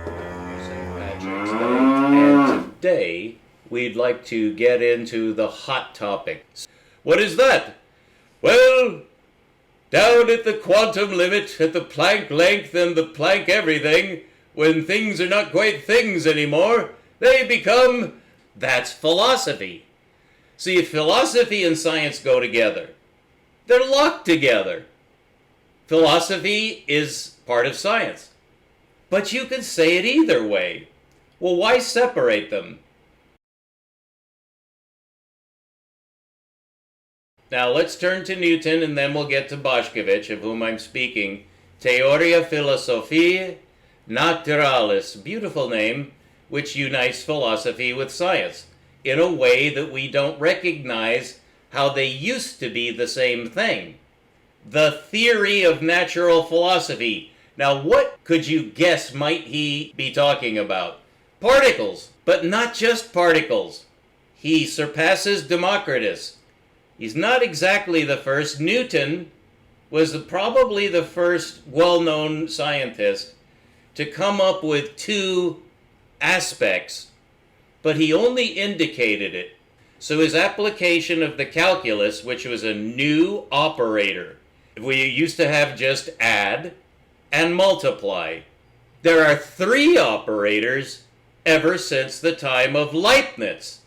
St. Patrick's Day. And today, we'd like to get into the hot topic. What is that? Well, down at the quantum limit, at the Planck length and the Planck everything, when things are not quite things anymore, they become, that's philosophy. See, if philosophy and science go together, they're locked together. Philosophy is part of science. But you can say it either way. Well, why separate them? Now let's turn to Newton and then we'll get to Boschkovich, of whom I'm speaking. Theoria Philosophiae Naturalis, beautiful name, which unites philosophy with science in a way that we don't recognize how they used to be the same thing. The theory of natural philosophy. Now what could you guess might he be talking about? Particles, but not just particles. He surpasses Democritus. He's not exactly the first. Newton was probably the first well-known scientist to come up with two aspects, but he only indicated it. So his application of the calculus, which was a new operator, we used to have just add and multiply. There are three operators ever since the time of Leibniz.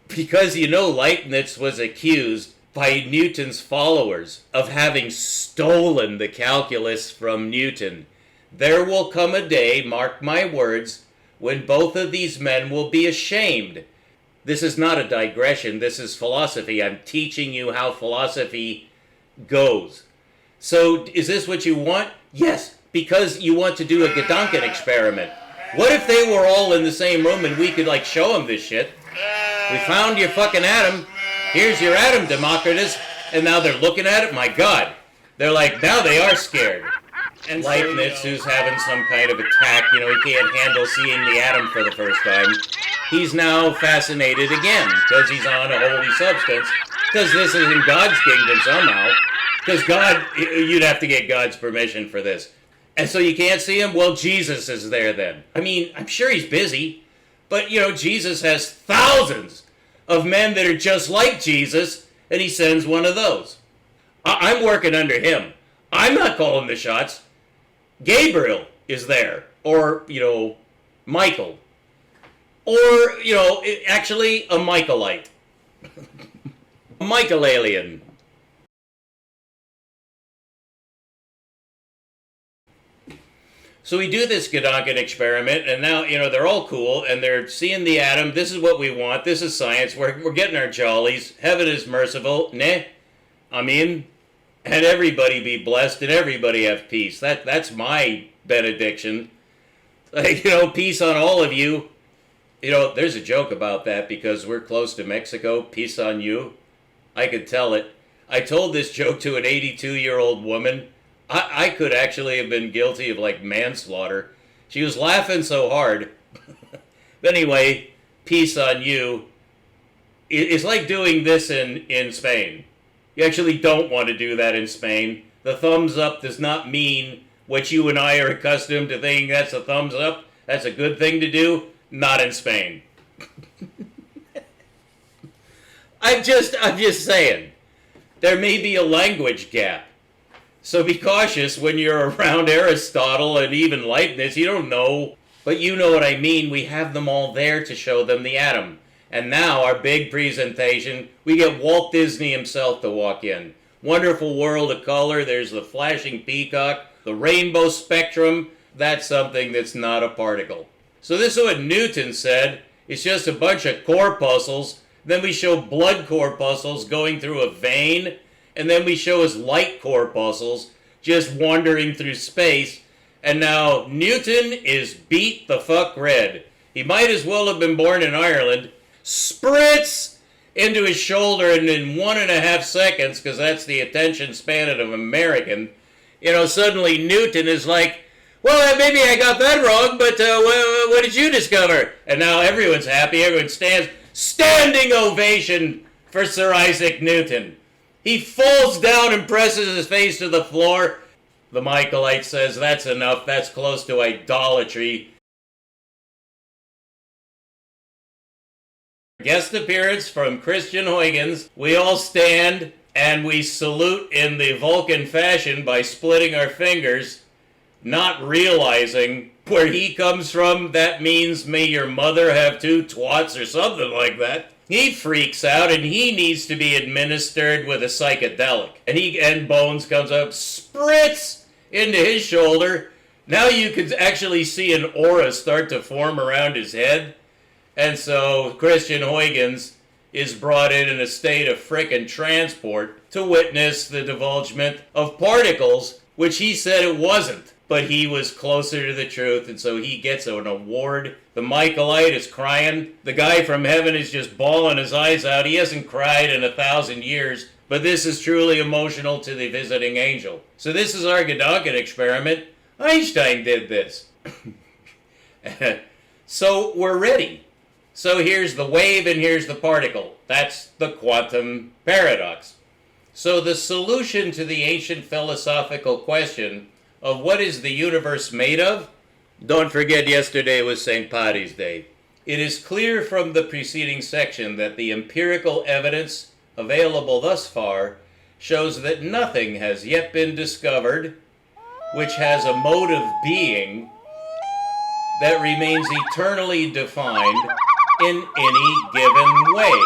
Because Leibniz was accused by Newton's followers of having stolen the calculus from Newton. There will come a day, mark my words, when both of these men will be ashamed. This is not a digression, this is philosophy. I'm teaching you how philosophy goes. So, is this what you want? Yes, because you want to do a Gedanken experiment. What if they were all in the same room and we could show them this shit? We found your fucking atom. Here's your atom, Democritus. And now they're looking at it. My God. They're now they are scared. And Leibniz, who's having some kind of attack, he can't handle seeing the atom for the first time. He's now fascinated again because he's on a holy substance. Because this is in God's kingdom somehow. Because God, you'd have to get God's permission for this. And so you can't see him? Well, Jesus is there then. I'm sure he's busy. But, Jesus has thousands of men that are just like Jesus, and he sends one of those. I'm working under him. I'm not calling the shots. Gabriel is there. Or, Michael. Or, actually a Michaelite. A Michael alien. So we do this Gedanken experiment, and now, they're all cool, and they're seeing the atom. This is what we want. This is science. We're getting our jollies. Heaven is merciful. Neh. Amen. And everybody be blessed, and everybody have peace. That's my benediction. Peace on all of you. There's a joke about that because we're close to Mexico. Peace on you. I could tell it. I told this joke to an 82-year-old woman. I could actually have been guilty of manslaughter. She was laughing so hard. But anyway, peace on you. It's like doing this in Spain. You actually don't want to do that in Spain. The thumbs up does not mean what you and I are accustomed to thinking that's a thumbs up. That's a good thing to do. Not in Spain. I'm just saying. There may be a language gap. So be cautious when you're around Aristotle and even Leibniz. You don't know, but you know what I mean. We have them all there to show them the atom. And now our big presentation, we get Walt Disney himself to walk in. Wonderful world of color. There's the flashing peacock, the rainbow spectrum. That's something that's not a particle. So this is what Newton said. It's just a bunch of corpuscles. Then we show blood corpuscles going through a vein. And then we show his light corpuscles just wandering through space. And now Newton is beat the fuck red. He might as well have been born in Ireland. Spritz into his shoulder and in 1.5 seconds, because that's the attention span of an American. Suddenly Newton is like, well, maybe I got that wrong, but what did you discover? And now everyone's happy. Everyone stands. Standing ovation for Sir Isaac Newton. He falls down and presses his face to the floor. The Michaelite says, that's enough, that's close to idolatry. Guest appearance from Christian Huygens. We all stand and we salute in the Vulcan fashion by splitting our fingers, not realizing where he comes from. That means may your mother have two twats or something like that. He freaks out and he needs to be administered with a psychedelic. And Bones comes up, spritz into his shoulder. Now you can actually see an aura start to form around his head. And so Christian Huygens is brought in a state of frickin' transport to witness the divulgement of particles, which he said it wasn't. But he was closer to the truth, and so he gets an award. The Michaelite is crying. The guy from heaven is just bawling his eyes out. He hasn't cried in 1,000 years, but this is truly emotional to the visiting angel. So this is our Gedanken experiment. Einstein did this. So we're ready. So here's the wave and here's the particle. That's the quantum paradox. So the solution to the ancient philosophical question of what is the universe made of? Don't forget yesterday was St. Paddy's Day. It is clear from the preceding section that the empirical evidence available thus far shows that nothing has yet been discovered which has a mode of being that remains eternally defined in any given way.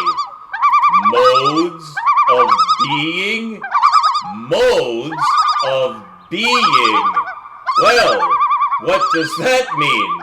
Modes of being? Modes of being. Well, what does that mean?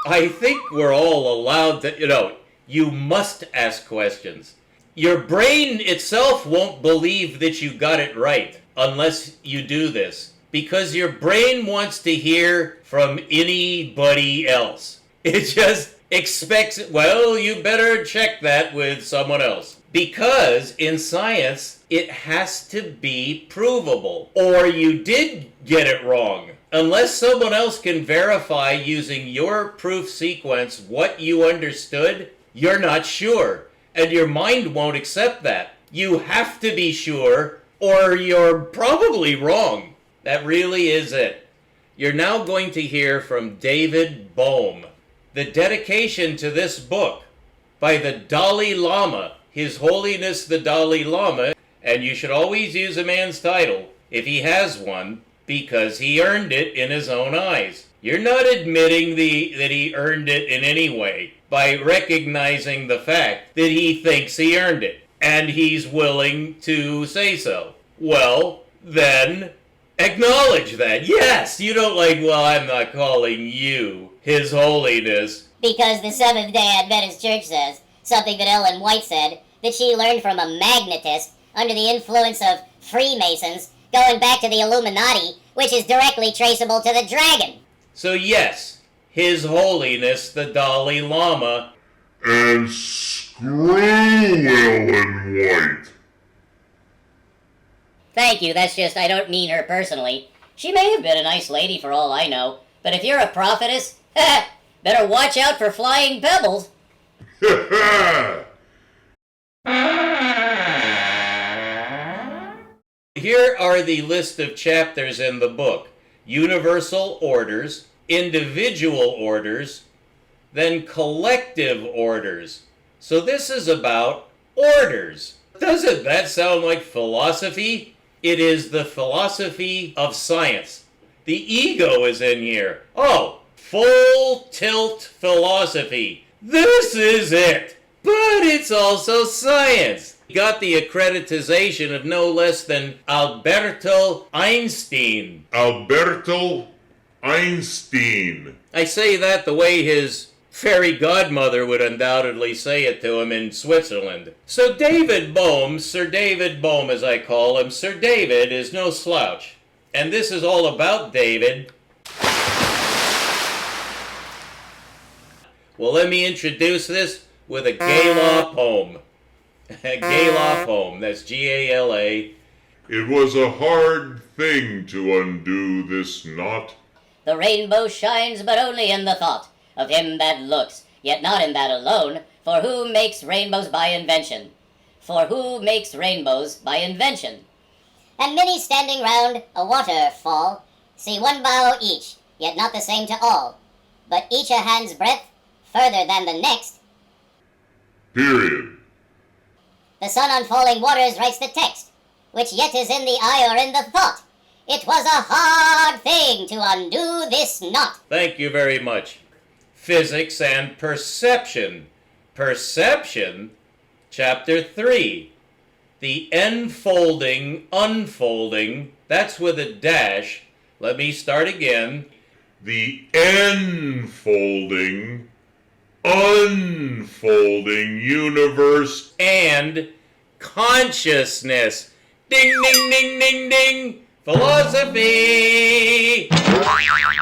I think we're all allowed to, you must ask questions. Your brain itself won't believe that you got it right unless you do this, because your brain wants to hear from anybody else. It just expects, well, you better check that with someone else. Because in science, it has to be provable. Or you did get it wrong. Unless someone else can verify using your proof sequence what you understood, you're not sure. And your mind won't accept that. You have to be sure, or you're probably wrong. That really is it. You're now going to hear from David Bohm. The dedication to this book by the Dalai Lama, His Holiness the Dalai Lama, and you should always use a man's title, if he has one, because he earned it in his own eyes. You're not admitting that he earned it in any way by recognizing the fact that he thinks he earned it, and he's willing to say so. Well, then, acknowledge that. Yes, you don't well, I'm not calling you His Holiness. Because the Seventh-day Adventist Church says something that Ellen White said, that she learned from a magnetist under the influence of Freemasons, going back to the Illuminati, which is directly traceable to the dragon. So yes, His Holiness the Dalai Lama. And screw Ellen White. Thank you, that's just, I don't mean her personally. She may have been a nice lady for all I know, but if you're a prophetess, better watch out for flying pebbles. Here are the list of chapters in the book. Universal orders, individual orders, then collective orders. So this is about orders. Doesn't that sound like philosophy? It is the philosophy of science. The ego is in here. Oh, full tilt philosophy. This is it. But it's also science. Got the accreditization of no less than Alberto Einstein. Alberto Einstein. I say that the way his fairy godmother would undoubtedly say it to him in Switzerland. So David Bohm, Sir David Bohm as I call him, Sir David is no slouch. And this is all about David. Well, let me introduce this with a Gala poem. Gala poem, that's G-A-L-A. It was a hard thing to undo this knot. The rainbow shines but only in the thought of him that looks, yet not in that alone, for who makes rainbows by invention? For who makes rainbows by invention? And many standing round a waterfall See one bow each, yet not the same to all, but each a hand's breadth further than the next. Period. The sun on falling waters writes the text, which yet is in the eye or in the thought. It was a hard thing to undo this knot. Thank you very much. Physics and perception. Perception, chapter 3. The enfolding, unfolding, that's with a dash. Let me start again. The enfolding, unfolding universe And consciousness. Ding, ding, ding, ding, ding. Philosophy.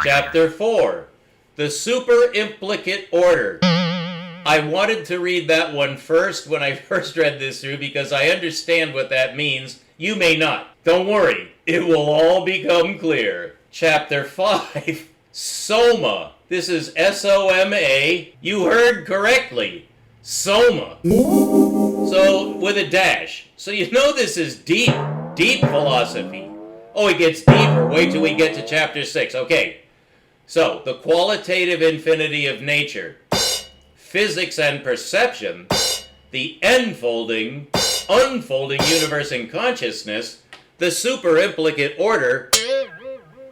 Chapter 4. The super implicate order. I wanted to read that one first when I first read this through because I understand what that means. You may not. Don't worry. It will all become clear. Chapter 5. Soma. This is S-O-M-A. You heard correctly. Soma. So, with a dash. So you know this is deep, deep philosophy. Oh, it gets deeper. Wait till we get to chapter 6. Okay. So, the qualitative infinity of nature. Physics and perception. The enfolding, unfolding universe and consciousness. The super implicate order.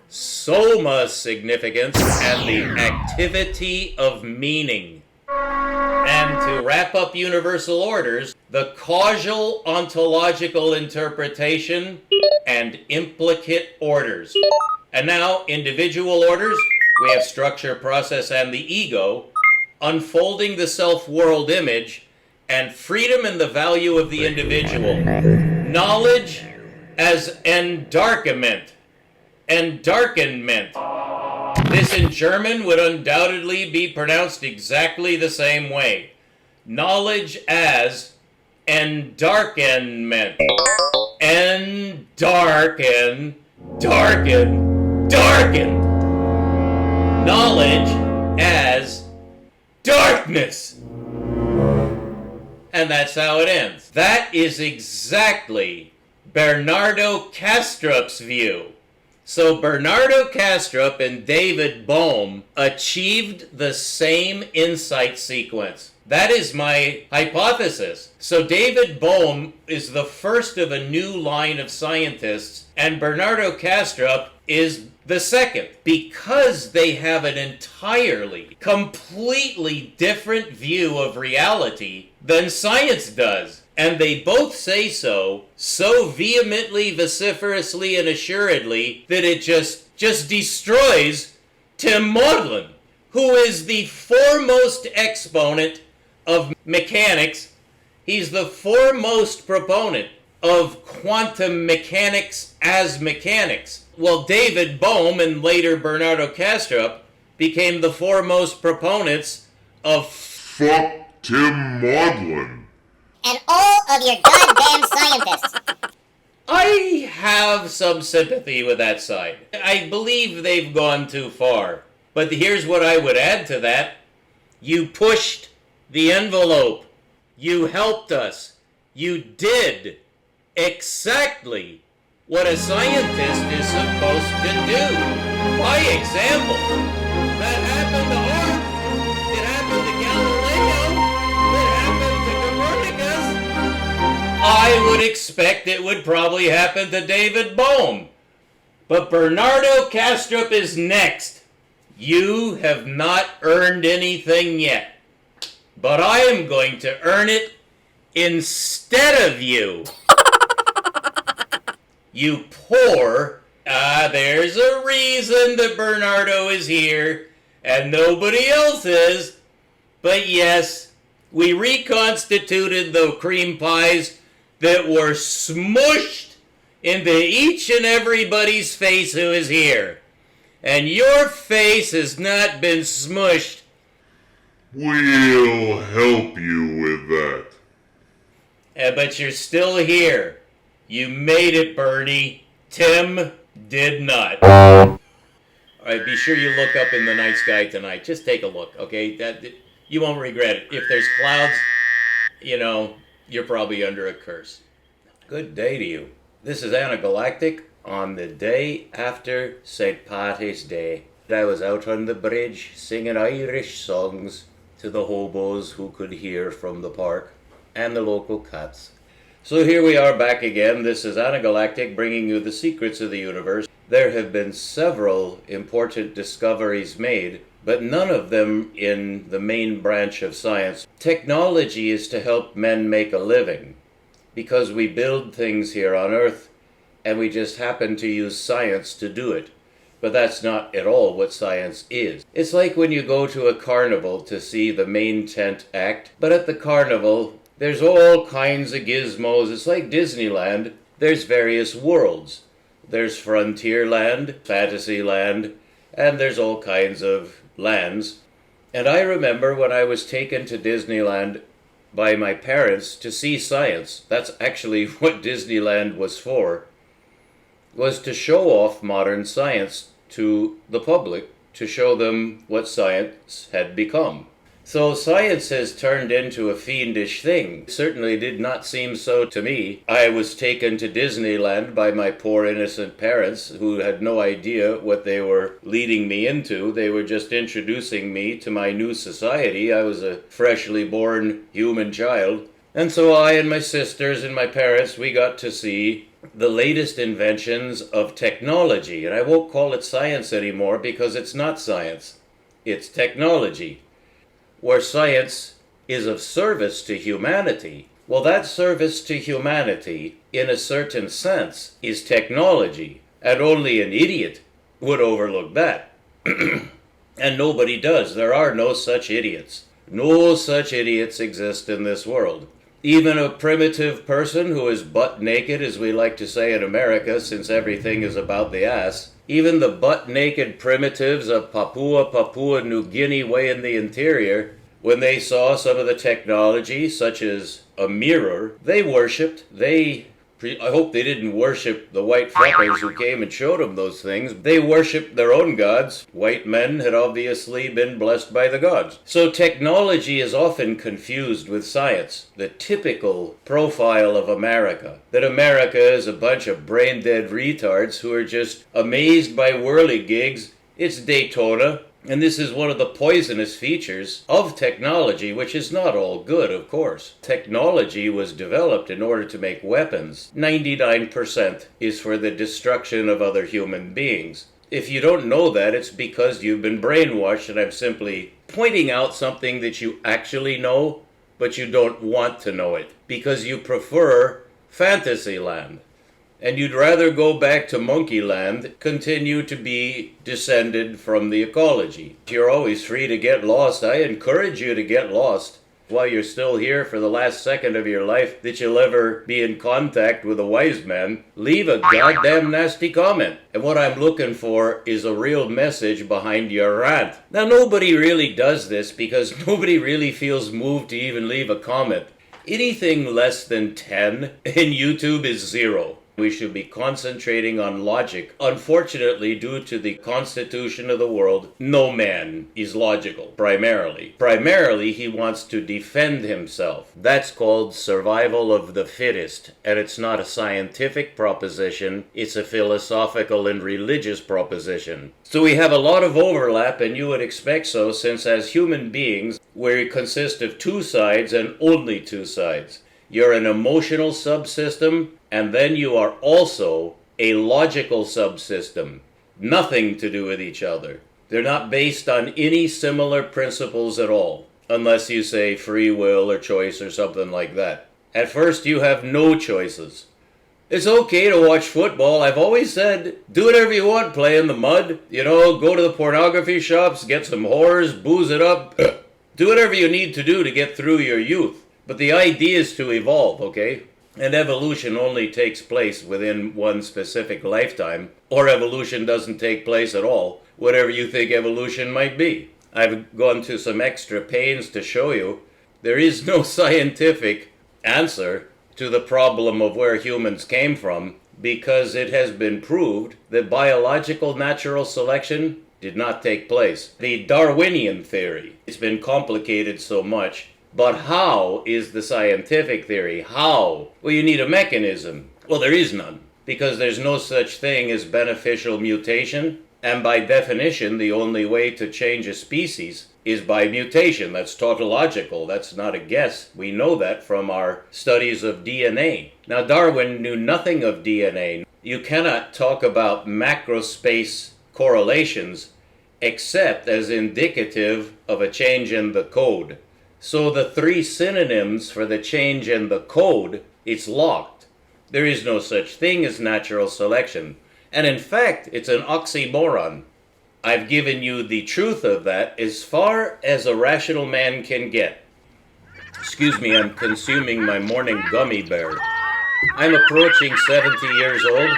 Soma significance and the activity of meaning. And to wrap up universal orders, the causal ontological interpretation and implicate orders. And now, individual orders, we have structure, process, and the ego, unfolding the self-world image, and freedom and the value of the individual. Knowledge as endarkenment. Endarkenment. This in German would undoubtedly be pronounced exactly the same way. Knowledge as endarkenment. Endarken. Darken. Knowledge as darkness. And that's how it ends. That is exactly Bernardo Kastrup's view. So Bernardo Kastrup and David Bohm achieved the same insight sequence. That is my hypothesis. So David Bohm is the first of a new line of scientists, and Bernardo Kastrup is the second, because they have an entirely, completely different view of reality than science does. And they both say so vehemently, vociferously, and assuredly that it just destroys Tim Maudlin, who is the foremost exponent of mechanics. He's the foremost proponent of quantum mechanics as mechanics. Well, David Bohm and later Bernardo Kastrup became the foremost proponents of fuck Tim Maudlin. And all of your goddamn scientists. I have some sympathy with that side. I believe they've gone too far. But here's what I would add to that. You pushed the envelope. You helped us. You did exactly what a scientist is supposed to do. By example. That happened to Art. It happened to Galileo. It happened to Copernicus. I would expect it would probably happen to David Bohm. But Bernardo Kastrup is next. You have not earned anything yet. But I am going to earn it instead of you. You poor. There's a reason that Bernardo is here and nobody else is. But yes, we reconstituted the cream pies that were smushed into each and everybody's face who is here. And your face has not been smushed. We'll help you with that. But you're still here. You made it, Bernie. Tim did not. All right, be sure you look up in the night sky tonight. Just take a look, okay? You won't regret it. If there's clouds, you're probably under a curse. Good day to you. This is Anagalactic. On the day after St. Patty's Day, I was out on the bridge singing Irish songs to the hobos who could hear from the park and the local cats. So here we are back again. This is Anagalactic bringing you the secrets of the universe. There have been several important discoveries made, but none of them in the main branch of science. Technology is to help men make a living, because we build things here on Earth, and we just happen to use science to do it. But that's not at all what science is. It's like when you go to a carnival to see the main tent act, but at the carnival, there's all kinds of gizmos. It's like Disneyland. There's various worlds. There's Frontierland, Fantasyland, and there's all kinds of lands. And I remember when I was taken to Disneyland by my parents to see science, that's actually what Disneyland was for, was to show off modern science to the public, to show them what science had become. So science has turned into a fiendish thing. It certainly did not seem so to me. I was taken to Disneyland by my poor innocent parents who had no idea what they were leading me into. They were just introducing me to my new society. I was a freshly born human child. And so I and my sisters and my parents, we got to see the latest inventions of technology. And I won't call it science anymore because it's not science. It's technology. Where science is of service to humanity. Well, that service to humanity, in a certain sense, is technology. And only an idiot would overlook that. And nobody does. There are no such idiots. No such idiots exist in this world. Even a primitive person who is butt naked, as we like to say in America, since everything is about the ass, even the butt-naked primitives of Papua New Guinea way in the interior, when they saw some of the technology, such as a mirror, they worshipped. I hope they didn't worship the white fuckers who came and showed them those things. They worshipped their own gods. White men had obviously been blessed by the gods. So technology is often confused with science. The typical profile of America. That America is a bunch of brain-dead retards who are just amazed by whirligigs. It's Daytona. And this is one of the poisonous features of technology, which is not all good, of course. Technology was developed in order to make weapons. 99% is for the destruction of other human beings. If you don't know that, it's because you've been brainwashed, and I'm simply pointing out something that you actually know, but you don't want to know it, because you prefer Fantasyland. And you'd rather go back to Monkeyland, continue to be descended from the ecology. You're always free to get lost. I encourage you to get lost while you're still here for the last second of your life that you'll ever be in contact with a wise man. Leave a goddamn nasty comment. And what I'm looking for is a real message behind your rant. Now, nobody really does this because nobody really feels moved to even leave a comment. Anything less than 10 in YouTube is 0. We should be concentrating on logic. Unfortunately, due to the constitution of the world, no man is logical, primarily. Primarily, he wants to defend himself. That's called survival of the fittest, and it's not a scientific proposition, it's a philosophical and religious proposition. So we have a lot of overlap, and you would expect so, since as human beings, we consist of two sides and only two sides. You're an emotional subsystem, and then you are also a logical subsystem. Nothing to do with each other. They're not based on any similar principles at all, unless you say free will or choice or something like that. At first, you have no choices. It's okay to watch football. I've always said, do whatever you want, play in the mud. Go to the pornography shops, get some whores, booze it up. Do whatever you need to do to get through your youth. But the idea is to evolve, okay? And evolution only takes place within one specific lifetime, or evolution doesn't take place at all, whatever you think evolution might be. I've gone to some extra pains to show you there is no scientific answer to the problem of where humans came from, because it has been proved that biological natural selection did not take place. The Darwinian theory, it's been complicated so much. But how is the scientific theory? How? Well, you need a mechanism. Well, there is none. because there's no such thing as beneficial mutation, and by definition, the only way to change a species is by mutation. That's tautological. That's not a guess. We know that from our studies of DNA. Now, Darwin knew nothing of DNA. You cannot talk about macrospace correlations except as indicative of a change in the code. So the three synonyms for the change in the code, it's locked. There is no such thing as natural selection. And in fact, it's an oxymoron. I've given you the truth of that as far as a rational man can get. Excuse me, I'm consuming my morning gummy bear. I'm approaching 70 years old,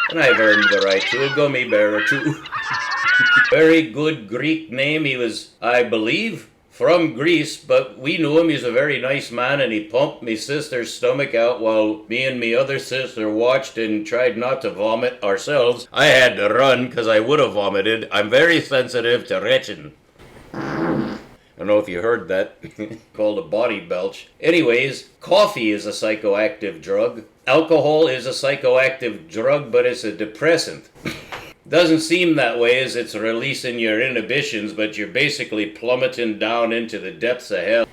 and I've earned the right to a gummy bear or two. Very good Greek name. He was, I believe, from Greece, but we knew him. He's a very nice man, and he pumped me sister's stomach out while me and me other sister watched and tried not to vomit ourselves. I had to run because I would have vomited. I'm very sensitive to retching. I don't know if you heard that. Called a body belch. Anyways, coffee is a psychoactive drug. Alcohol is a psychoactive drug, but it's a depressant. Doesn't seem that way as it's releasing your inhibitions, but you're basically plummeting down into the depths of hell.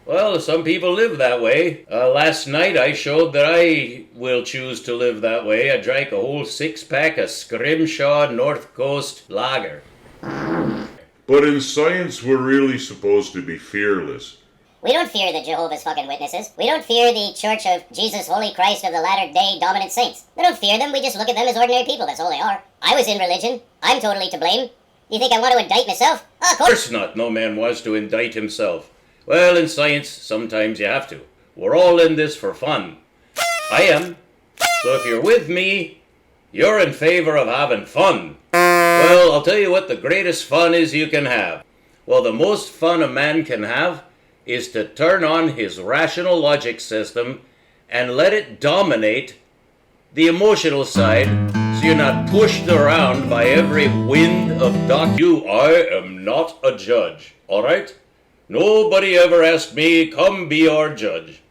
Well, some people live that way. Last night I showed that I will choose to live that way. I drank a whole 6-pack of Scrimshaw North Coast Lager. But in science, we're really supposed to be fearless. We don't fear the Jehovah's fucking Witnesses. We don't fear the Church of Jesus Holy Christ of the Latter-day Dominant Saints. We don't fear them, we just look at them as ordinary people, that's all they are. I was in religion. I'm totally to blame. You think I want to indict myself? Oh, of course not. No man wants to indict himself. Well, in science, sometimes you have to. We're all in this for fun. I am. So if you're with me, you're in favor of having fun. Well, I'll tell you what the greatest fun is you can have. Well, the most fun a man can have is to turn on his rational logic system and let it dominate the emotional side so you're not pushed around by every wind of I am not a judge, alright? Nobody ever asked me, come be our judge.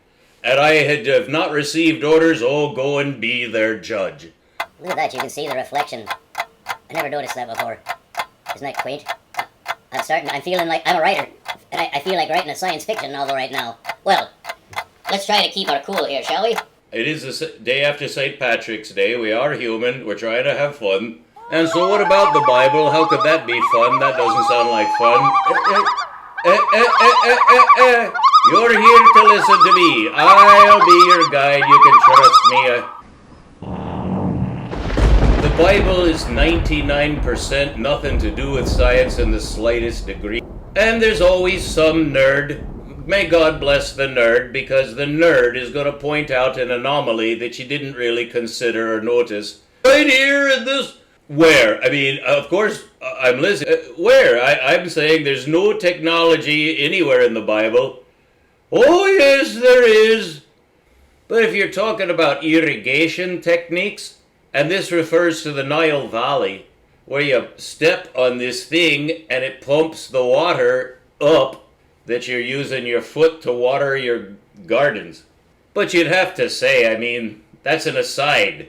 And I have not received orders, oh, go and be their judge. Look at that, you can see the reflection. I never noticed that before. Isn't that quaint? I'm feeling like I'm a writer. And I feel like writing a science fiction novel right now. Well, let's try to keep our cool here, shall we? It is the day after St. Patrick's Day. We are human. We're trying to have fun. And so what about the Bible? How could that be fun? That doesn't sound like fun. You're here to listen to me. I'll be your guide. You can trust me. The Bible is 99% nothing to do with science in the slightest degree. And there's always some nerd. May God bless the nerd, because the nerd is going to point out an anomaly that you didn't really consider or notice. Right here in this... Where? I mean, of course, I'm listening. Where? I'm saying there's no technology anywhere in the Bible. Oh, yes, there is. But if you're talking about irrigation techniques, and this refers to the Nile Valley, where you step on this thing and it pumps the water up that you're using your foot to water your gardens. But you'd have to say, I mean, that's an aside.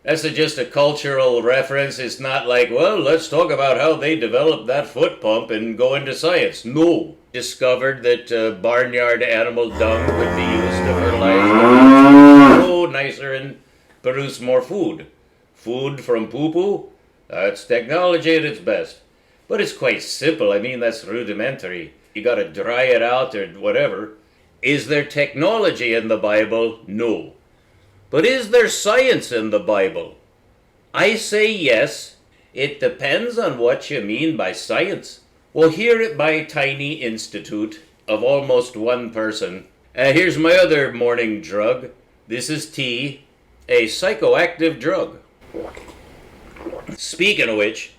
That's just a cultural reference. It's not like, well, let's talk about how they developed that foot pump and go into science. No. Discovered that barnyard animal dung could be used to fertilize the oh, nicer and produce more food. Food from poo-poo? That's technology at its best. But it's quite simple. I mean, that's rudimentary. You gotta dry it out or whatever. Is there technology in the Bible? No. But is there science in the Bible? I say yes. It depends on what you mean by science. Well, here at my tiny institute of almost one person, here's my other morning drug. This is tea, a psychoactive drug. Speaking of which,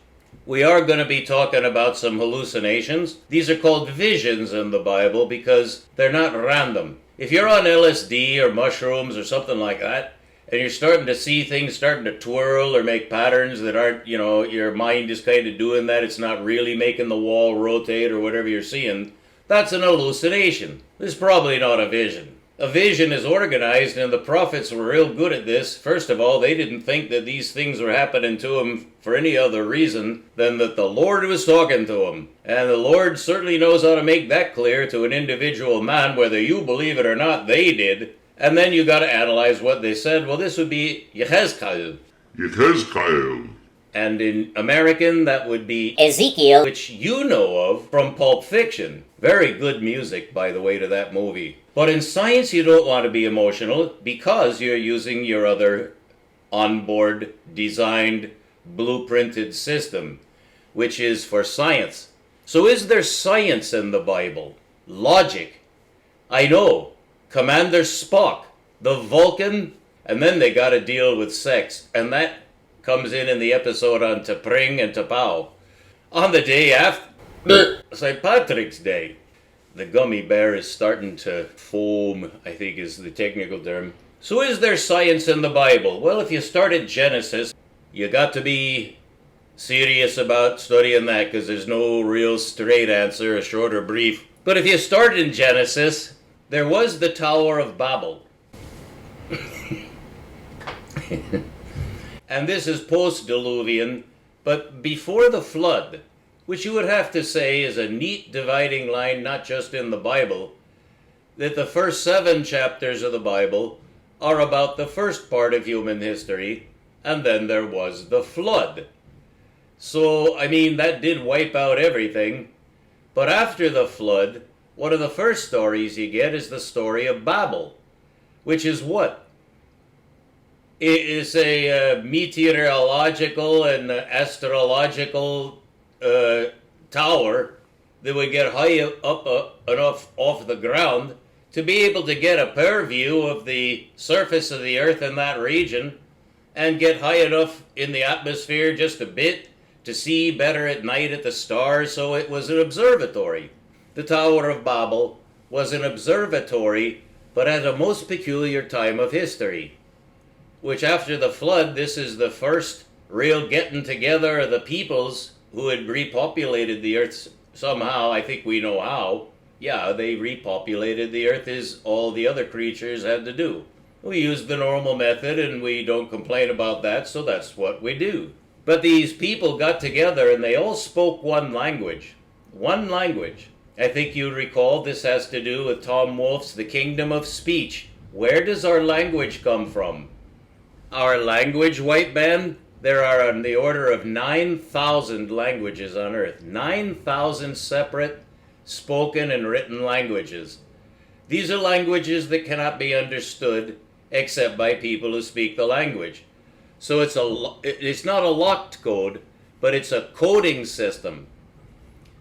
we are going to be talking about some hallucinations. These are called visions in the Bible because they're not random. If you're on LSD or mushrooms or something like that, and you're starting to see things starting to twirl or make patterns that aren't, your mind is kind of doing that, it's not really making the wall rotate or whatever you're seeing, that's an hallucination. It's probably not a vision. A vision is organized, and the prophets were real good at this. First of all, they didn't think that these things were happening to them for any other reason than that the Lord was talking to them. And the Lord certainly knows how to make that clear to an individual man, whether you believe it or not, they did. And then you got to analyze what they said. Well, this would be Yehezkel. Yehezkel. And in American, that would be Ezekiel, which you know of from Pulp Fiction. Very good music, by the way, to that movie. But in science, you don't want to be emotional because you're using your other onboard designed, blueprinted system, which is for science. So is there science in the Bible? Logic? I know. Commander Spock, the Vulcan, and then they got to deal with sex. And that comes in the episode on T'Pring and T'Pow. On the day after St. Patrick's Day, the gummy bear is starting to foam, I think is the technical term. So is there science in the Bible? Well, if you start at Genesis, you got to be serious about studying that because there's no real straight answer, a short or brief. But if you start in Genesis, there was the Tower of Babel. And this is post-Diluvian, but before the flood, which you would have to say is a neat dividing line, not just in the Bible, that the first 7 chapters of the Bible are about the first part of human history, and then there was the flood. So, I mean, that did wipe out everything, but after the flood, one of the first stories you get is the story of Babel, which is what? It is a meteorological and astrological tower that would get high up enough off the ground to be able to get a fair view of the surface of the earth in that region and get high enough in the atmosphere just a bit to see better at night at the stars. So it was an observatory. The Tower of Babel was an observatory, but at a most peculiar time of history, which after the flood, this is the first real getting together of the peoples who had repopulated the earth somehow. I think we know how. Yeah, they repopulated the earth as all the other creatures had to do. We use the normal method and we don't complain about that, so that's what we do. But these people got together and they all spoke one language. One language. I think you recall this has to do with Tom Wolfe's The Kingdom of Speech. Where does our language come from? Our language, white man? There are on the order of 9,000 languages on earth. 9,000 separate spoken and written languages. These are languages that cannot be understood except by people who speak the language. So it's not a locked code, but it's a coding system.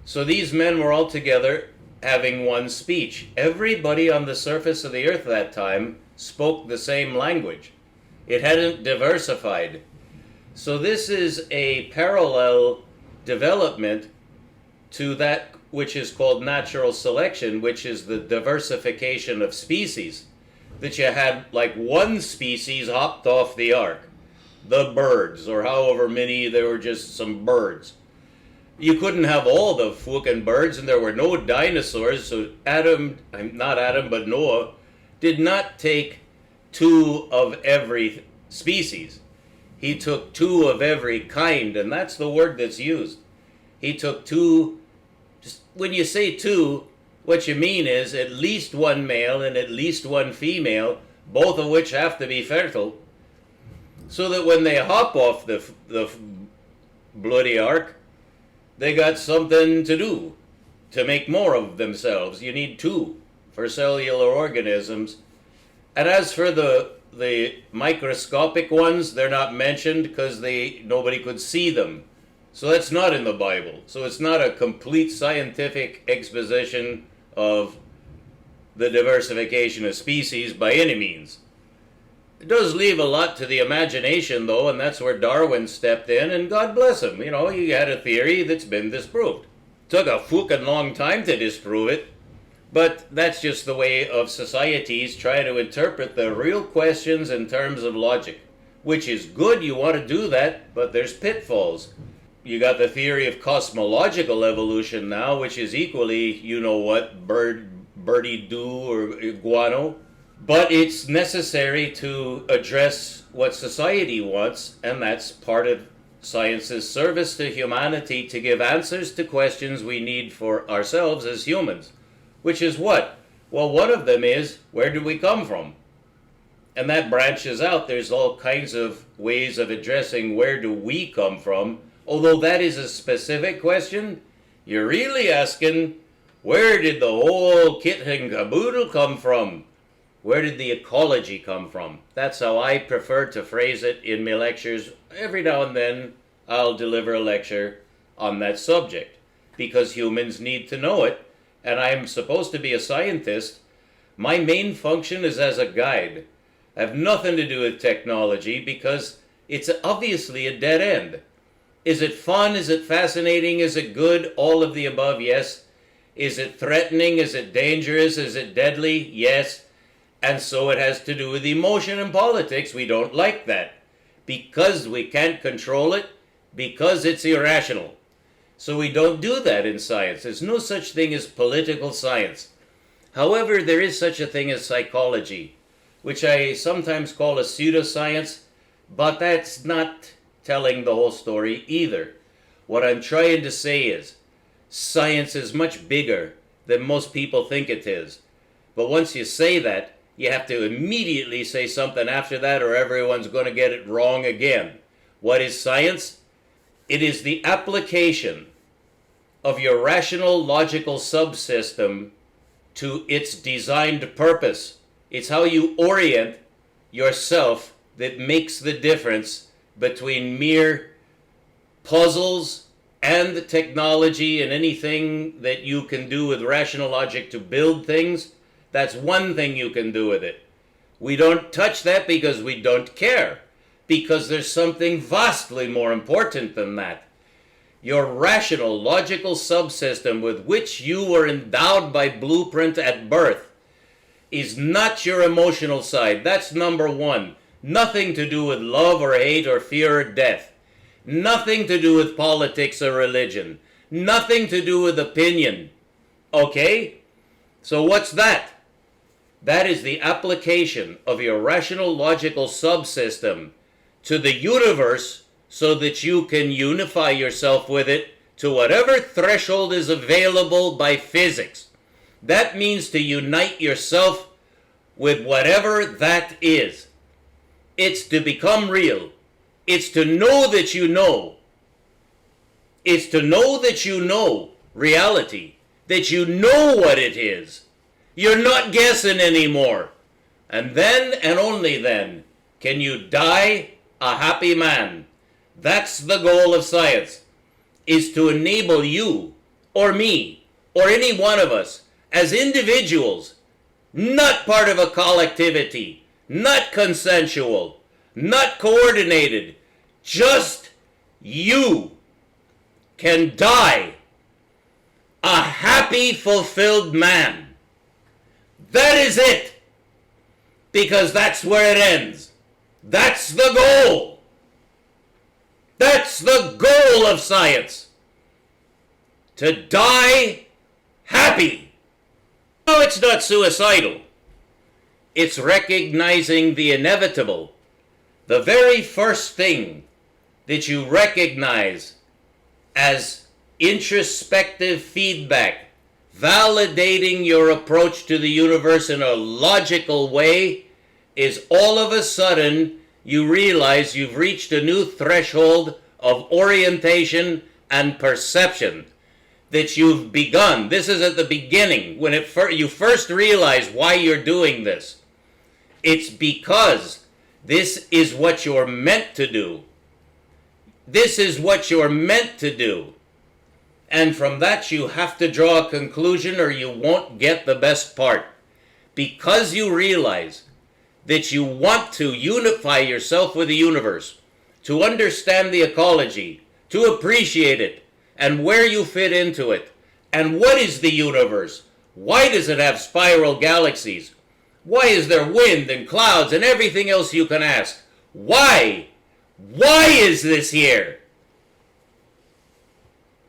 So these men were all together having one speech. Everybody on the surface of the earth that time spoke the same language. It hadn't diversified. So this is a parallel development to that which is called natural selection, which is the diversification of species. That you had like one species hopped off the ark, the birds, or however many, there were just some birds. You couldn't have all the fucking birds, and there were no dinosaurs, so Noah did not take 2 of every species. He took 2 of every kind, and that's the word that's used. He took 2, just when you say 2, what you mean is at least 1 male and at least 1 female, both of which have to be fertile, so that when they hop off the bloody ark, they got something to do, to make more of themselves. You need 2 for cellular organisms. And as for the microscopic ones, they're not mentioned because nobody could see them. So that's not in the Bible. So it's not a complete scientific exposition of the diversification of species by any means. It does leave a lot to the imagination, though, and that's where Darwin stepped in, and God bless him. You know, he had a theory that's been disproved. Took a fucking long time to disprove it, but that's just the way of societies trying to interpret the real questions in terms of logic, which is good. You want to do that, but there's pitfalls. You got the theory of cosmological evolution now, which is equally, you know what, birdie-doo or guano. But it's necessary to address what society wants, and that's part of science's service to humanity, to give answers to questions we need for ourselves as humans. Which is what? Well, one of them is, where did we come from? And that branches out. There's all kinds of ways of addressing where do we come from. Although that is a specific question, you're really asking, where did the whole kit and caboodle come from? Where did the ecology come from? That's how I prefer to phrase it in my lectures. Every now and then I'll deliver a lecture on that subject because humans need to know it, and I'm supposed to be a scientist. My main function is as a guide. I have nothing to do with technology because it's obviously a dead end. Is it fun? Is it fascinating? Is it good? All of the above, yes. Is it threatening? Is it dangerous? Is it deadly? Yes. And so it has to do with emotion and politics. We don't like that because we can't control it, because it's irrational. So we don't do that in science. There's no such thing as political science. However, there is such a thing as psychology, which I sometimes call a pseudoscience, but that's not telling the whole story either. What I'm trying to say is, science is much bigger than most people think it is. But once you say that, you have to immediately say something after that or everyone's going to get it wrong again. What is science? It is the application of your rational logical subsystem to its designed purpose. It's how you orient yourself that makes the difference between mere puzzles and technology and anything that you can do with rational logic to build things. That's one thing you can do with it. We don't touch that because we don't care, because there's something vastly more important than that. Your rational, logical subsystem with which you were endowed by blueprint at birth is not your emotional side. That's number one. Nothing to do with love or hate or fear or death. Nothing to do with politics or religion. Nothing to do with opinion. Okay? So what's that? That is the application of your rational logical subsystem to the universe so that you can unify yourself with it to whatever threshold is available by physics. That means to unite yourself with whatever that is. It's to become real. It's to know that you know. It's to know that you know reality, that you know what it is. You're not guessing anymore. And then, and only then, can you die a happy man. That's the goal of science, is to enable you, or me, or any one of us, as individuals, not part of a collectivity, not consensual, not coordinated, just you can die a happy, fulfilled man. That is it. Because that's where it ends. That's the goal. That's the goal of science. To die happy. No, it's not suicidal. It's recognizing the inevitable. The very first thing that you recognize as introspective feedback, validating your approach to the universe in a logical way, is all of a sudden you realize you've reached a new threshold of orientation and perception, that you've begun. This is at the beginning, when you first realize why you're doing this. It's because this is what you're meant to do. This is what you're meant to do. And from that you have to draw a conclusion or you won't get the best part. Because you realize that you want to unify yourself with the universe, to understand the ecology, to appreciate it, and where you fit into it. And what is the universe? Why does it have spiral galaxies? Why is there wind and clouds and everything else you can ask? Why? Why is this here?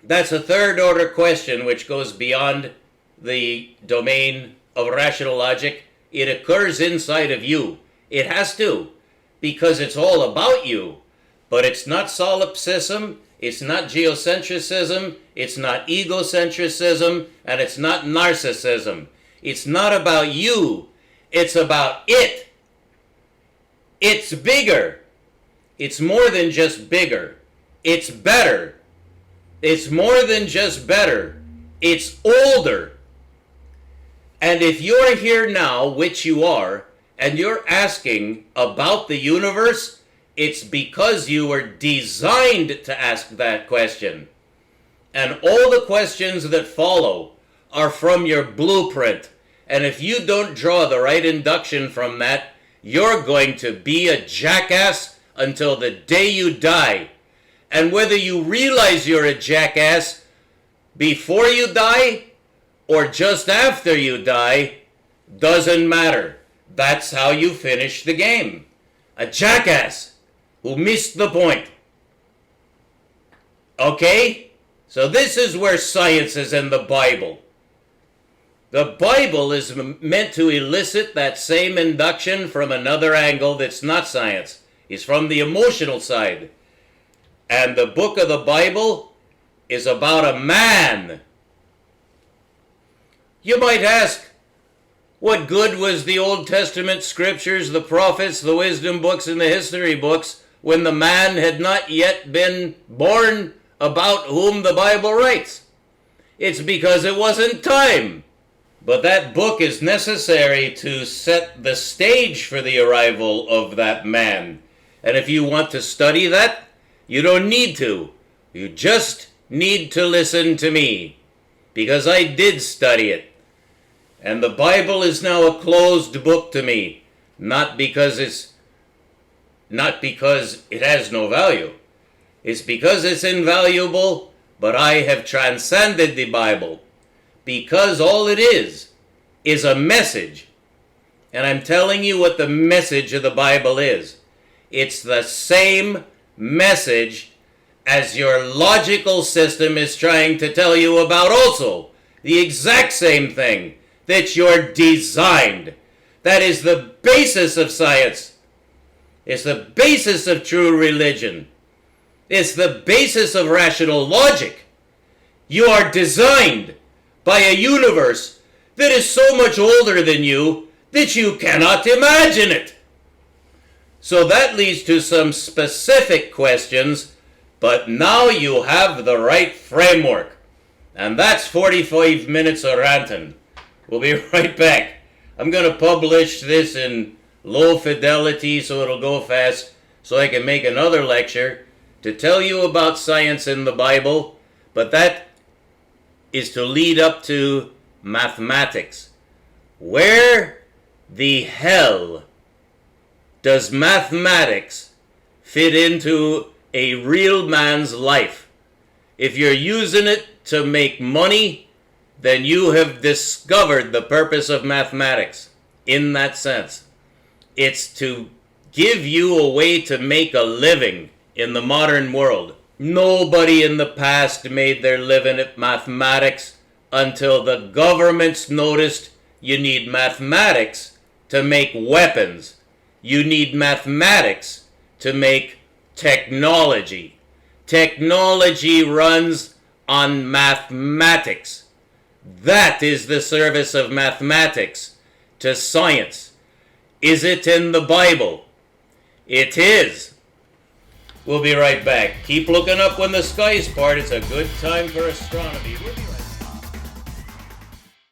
That's a third order question which goes beyond the domain of rational logic. It occurs inside of you. It has to, because it's all about you. But it's not solipsism, it's not geocentrism, it's not egocentrism, and it's not narcissism. It's not about you, it's about it. It's bigger. It's more than just bigger. It's better. It's more than just better. It's older. And if you're here now, which you are, and you're asking about the universe, it's because you were designed to ask that question. And all the questions that follow are from your blueprint. And if you don't draw the right induction from that, you're going to be a jackass until the day you die. And whether you realize you're a jackass before you die or just after you die doesn't matter. That's how you finish the game. A jackass who missed the point. Okay? So this is where science is in the Bible. The Bible is meant to elicit that same induction from another angle that's not science. It's from the emotional side. And the book of the Bible is about a man. You might ask, what good was the Old Testament scriptures, the prophets, the wisdom books, and the history books when the man had not yet been born about whom the Bible writes? It's because it wasn't time. But that book is necessary to set the stage for the arrival of that man. And if you want to study that, you don't need to. You just need to listen to me. Because I did study it. And the Bible is now a closed book to me. Not because it has no value. It's because it's invaluable, but I have transcended the Bible. Because all it is a message. And I'm telling you what the message of the Bible is. It's the same message as your logical system is trying to tell you about also. The exact same thing that you're designed. That is the basis of science. It's the basis of true religion. It's the basis of rational logic. You are designed by a universe that is so much older than you that you cannot imagine it. So that leads to some specific questions, but now you have the right framework. And that's 45 minutes of ranting. We'll be right back. I'm going to publish this in low fidelity so it'll go fast, so I can make another lecture to tell you about science in the Bible, but that is to lead up to mathematics. Where the hell does mathematics fit into a real man's life? If you're using it to make money, then you have discovered the purpose of mathematics in that sense. It's to give you a way to make a living in the modern world. Nobody in the past made their living at mathematics until the governments noticed you need mathematics to make weapons. You need mathematics to make technology. Technology runs on mathematics. That is the service of mathematics to science. Is it in the Bible? It is. We'll be right back. Keep looking up when the skies part. It's a good time for astronomy. We'll be right back.